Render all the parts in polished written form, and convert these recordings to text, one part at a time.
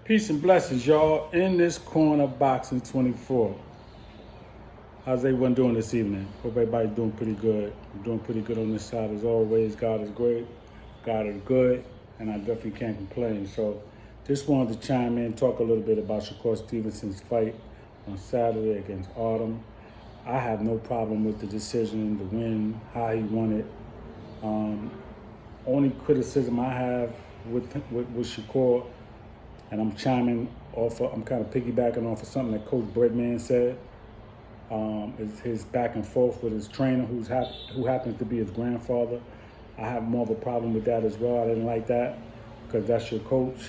Peace and blessings, y'all. In this corner, boxing 24. How's everyone doing this evening? Hope everybody's doing pretty good. I'm doing pretty good on this side as always. God is great. God is good. And I definitely can't complain. So just wanted to chime in, talk a little bit about Shakur Stevenson's fight on Saturday against Artem. I have no problem with the decision, the win, how he won it. Only criticism I have with Shakur, and I'm chiming off of, I'm kind of piggybacking off of something that Coach Breadman said, is his back and forth with his trainer, who happens to be his grandfather. I have more of a problem with that as well. I didn't like that because that's your coach,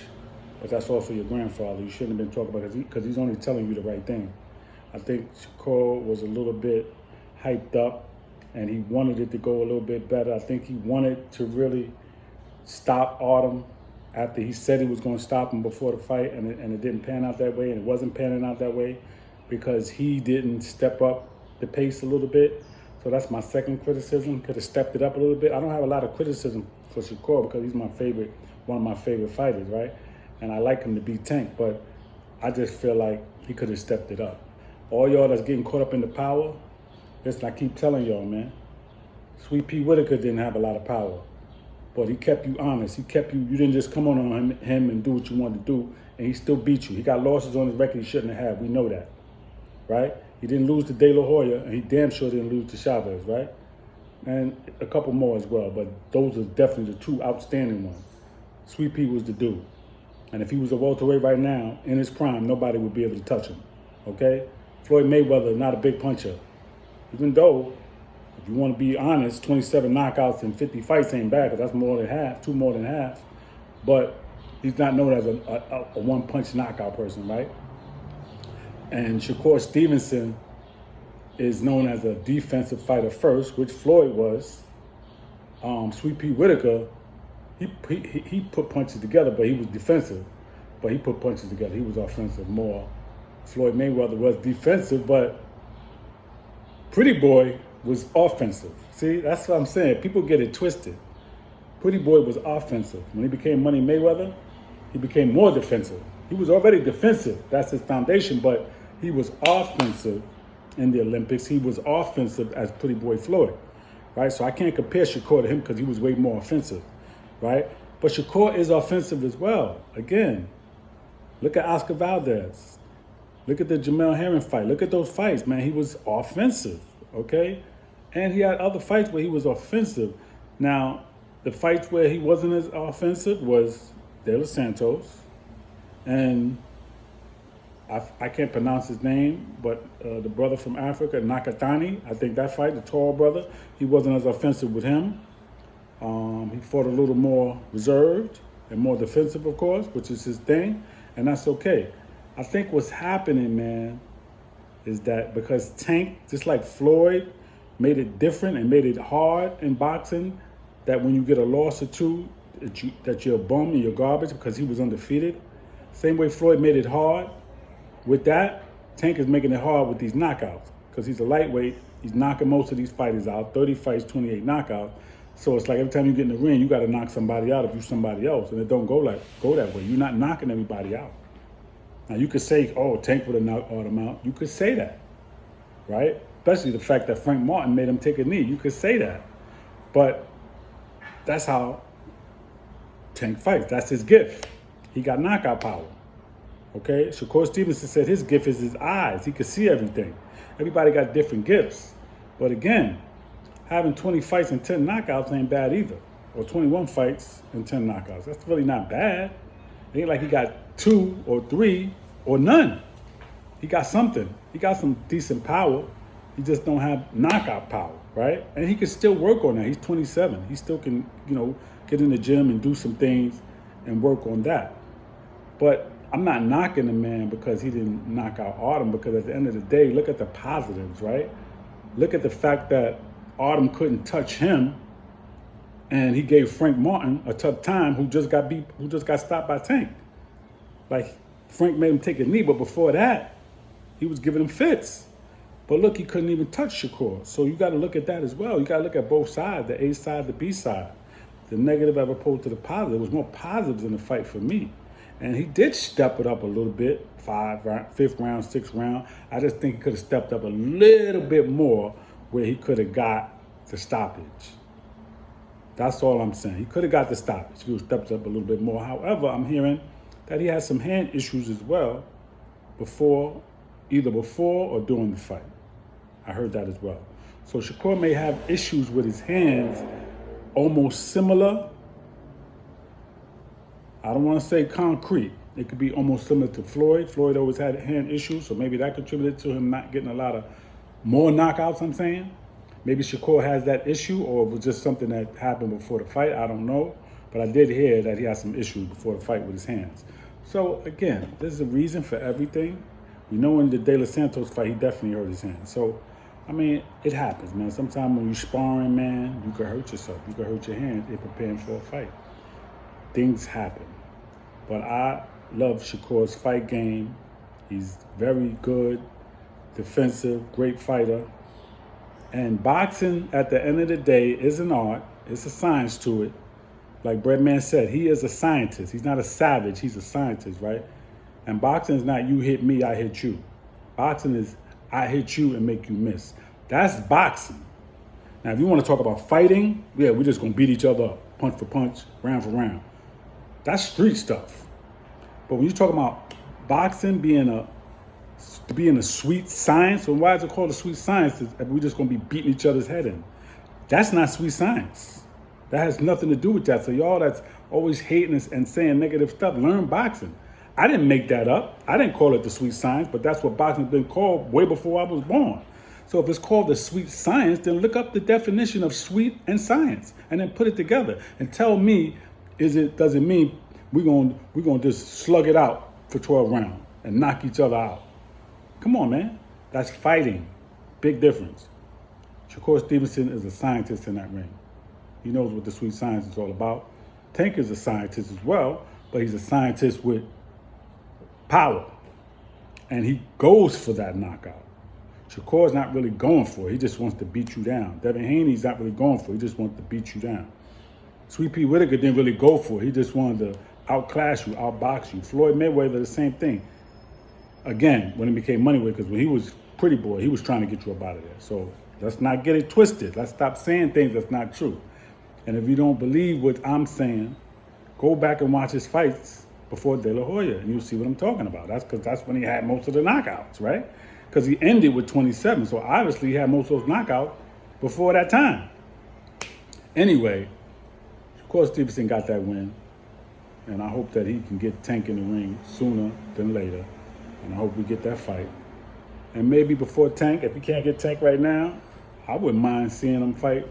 but that's also your grandfather. You shouldn't have been talking about it because he's only telling you the right thing. I think Shakur was a little bit hyped up and he wanted it to go a little bit better. I think he wanted to really stop Artem after he said he was going to stop him before the fight, and it didn't pan out that way, and it wasn't panning out that way because he didn't step up the pace a little bit. So that's my second criticism. Could have stepped it up a little bit. I don't have a lot of criticism for Shakur because he's one of my favorite fighters, right? And I like him to beat Tank, but I just feel like he could have stepped it up. All y'all that's getting caught up in the power, listen, I keep telling y'all, man, Sweet Pea Whitaker didn't have a lot of power. But he kept you honest. He kept you didn't just come on him and do what you wanted to do, and he still beat you. He got losses on his record he shouldn't have had. We know that, right? He didn't lose to De La Hoya, and he damn sure didn't lose to Chavez, right? And a couple more as well, but those are definitely the two outstanding ones. Sweet Pea was the dude. And if he was a welterweight right now, in his prime, nobody would be able to touch him, okay? Floyd Mayweather, not a big puncher. Even though, if you want to be honest, 27 knockouts in 50 fights ain't bad, because that's more than half, two more than half. But he's not known as a one-punch knockout person, right? And Shakur Stevenson is known as a defensive fighter first, which Floyd was. Sweet Pea Whitaker, he put punches together, but he was defensive. But he put punches together. He was offensive more. Floyd Mayweather was defensive, but Pretty Boy was offensive. See, that's what I'm saying. People get it twisted. Pretty Boy was offensive. When he became Money Mayweather, he became more defensive. He was already defensive. That's his foundation, but he was offensive in the Olympics. He was offensive as Pretty Boy Floyd, right? So I can't compare Shakur to him because he was way more offensive, right? But Shakur is offensive as well. Again, look at Oscar Valdez. Look at the Jamel Herring fight. Look at those fights, man. He was offensive, okay? And he had other fights where he was offensive. Now, the fights where he wasn't as offensive was De Los Santos. And I can't pronounce his name, but the brother from Africa, Nakatani, I think that fight, the tall brother, he wasn't as offensive with him. He fought a little more reserved and more defensive, of course, which is his thing, and that's okay. I think what's happening, man, is that because Tank, just like Floyd, made it different and made it hard in boxing, that when you get a loss or two, that you're a bum and you're garbage because he was undefeated. Same way Floyd made it hard. With that, Tank is making it hard with these knockouts because he's a lightweight. He's knocking most of these fighters out, 30 fights, 28 knockouts. So it's like every time you get in the ring, you got to knock somebody out if you're somebody else, and it don't go that way. You're not knocking everybody out. Now, you could say, oh, Tank would have knocked Artem out. You could say that, right? Especially the fact that Frank Martin made him take a knee. You could say that. But that's how Tank fights. That's his gift. He got knockout power, okay? Shakur Stevenson said his gift is his eyes. He could see everything. Everybody got different gifts. But again, having 20 fights and 10 knockouts ain't bad either. Or 21 fights and 10 knockouts. That's really not bad. It ain't like he got 2 or 3 or none. He got something. He got some decent power. He just don't have knockout power, right? And he can still work on that. He's 27. He still can, get in the gym and do some things and work on that. But I'm not knocking the man because he didn't knock out Artem, because at the end of the day, look at the positives, right? Look at the fact that Artem couldn't touch him, and he gave Frank Martin a tough time, who just got stopped by Tank. Like, Frank made him take a knee, but before that, he was giving him fits. But look, he couldn't even touch Shakur. So you got to look at that as well. You got to look at both sides, the A side, the B side, the negative as opposed to the positive. There was more positives in the fight for me. And he did step it up a little bit, fifth round, sixth round. I just think he could have stepped up a little bit more where he could have got the stoppage. That's all I'm saying. He could have got the stoppage if he would stepped up a little bit more. However, I'm hearing that he had some hand issues as well either before or during the fight. I heard that as well. So Shakur may have issues with his hands almost similar. I don't want to say concrete. It could be almost similar to Floyd. Floyd always had hand issues, so maybe that contributed to him not getting a lot of more knockouts, I'm saying. Maybe Shakur has that issue, or it was just something that happened before the fight. I don't know. But I did hear that he had some issues before the fight with his hands. So, again, there's a reason for everything. We know in the De Los Santos fight, he definitely hurt his hands. So, I mean, it happens, man. Sometimes when you're sparring, man, you can hurt yourself. You can hurt your hands in preparing for a fight. Things happen. But I love Shakur's fight game. He's very good, defensive, great fighter. And boxing, at the end of the day, is an art. It's a science to it. Like Breadman said, he is a scientist. He's not a savage. He's a scientist, right? And boxing is not you hit me, I hit you. Boxing is I hit you and make you miss. That's boxing. Now, if you want to talk about fighting, yeah, we're just going to beat each other up, punch for punch, round for round. That's street stuff. But when you talk about boxing being a sweet science, well, why is it called a sweet science if we're just going to be beating each other's head in? That's not sweet science. That has nothing to do with that. So y'all that's always hating and saying negative stuff, learn boxing. I didn't make that up. I didn't call it the sweet science, but that's what boxing's been called way before I was born. So if it's called the sweet science, then look up the definition of sweet and science and then put it together and tell me, does it mean we're gonna just slug it out for 12 rounds and knock each other out? Come on, man. That's fighting. Big difference. Shakur Stevenson is a scientist in that ring. He knows what the sweet science is all about. Tank is a scientist as well, but he's a scientist with power. And he goes for that knockout. Shakur's not really going for it. He just wants to beat you down. Devin Haney's not really going for it. He just wants to beat you down. Sweet Pea Whitaker didn't really go for it. He just wanted to outclass you, outbox you. Floyd Mayweather, the same thing. Again, when it became money weight, because when he was Pretty Boy, he was trying to get you up out of there. So let's not get it twisted. Let's stop saying things that's not true. And if you don't believe what I'm saying, go back and watch his fights before De La Hoya, and you'll see what I'm talking about. That's because that's when he had most of the knockouts, right? Because he ended with 27, so obviously he had most of those knockouts before that time. Anyway, of course Stevenson got that win, and I hope that he can get Tank in the ring sooner than later, and I hope we get that fight. And maybe before Tank, if he can't get Tank right now, I wouldn't mind seeing him fight.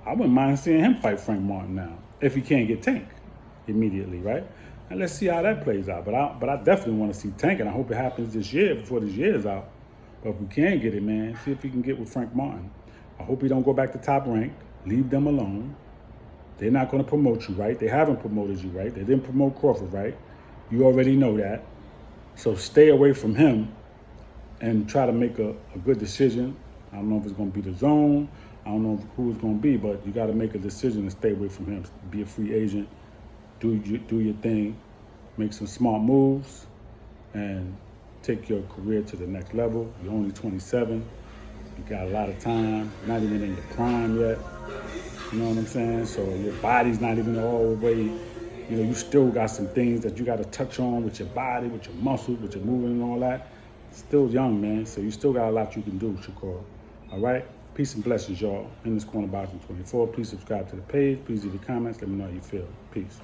I wouldn't mind seeing him fight Frank Martin now, if he can't get Tank immediately, right? And let's see how that plays out. But I definitely want to see Tank, and I hope it happens this year before this year is out. But if we can get it, man, see if he can get with Frank Martin. I hope he don't go back to Top Rank. Leave them alone. They're not going to promote you, right? They haven't promoted you, right? They didn't promote Crawford, right? You already know that. So stay away from him and try to make a good decision. I don't know if it's going to be the zone. I don't know who it's going to be, but you got to make a decision and stay away from him. Be a free agent. Do your thing. Make some smart moves and take your career to the next level. You're only 27. You got a lot of time. Not even in your prime yet. You know what I'm saying? So your body's not even all the way. You know, you still got some things that you got to touch on with your body, with your muscles, with your movement and all that. Still young, man. So you still got a lot you can do, Shakur. All right? Peace and blessings, y'all. In this corner, Boxing 24. Please subscribe to the page. Please leave your comments. Let me know how you feel. Peace.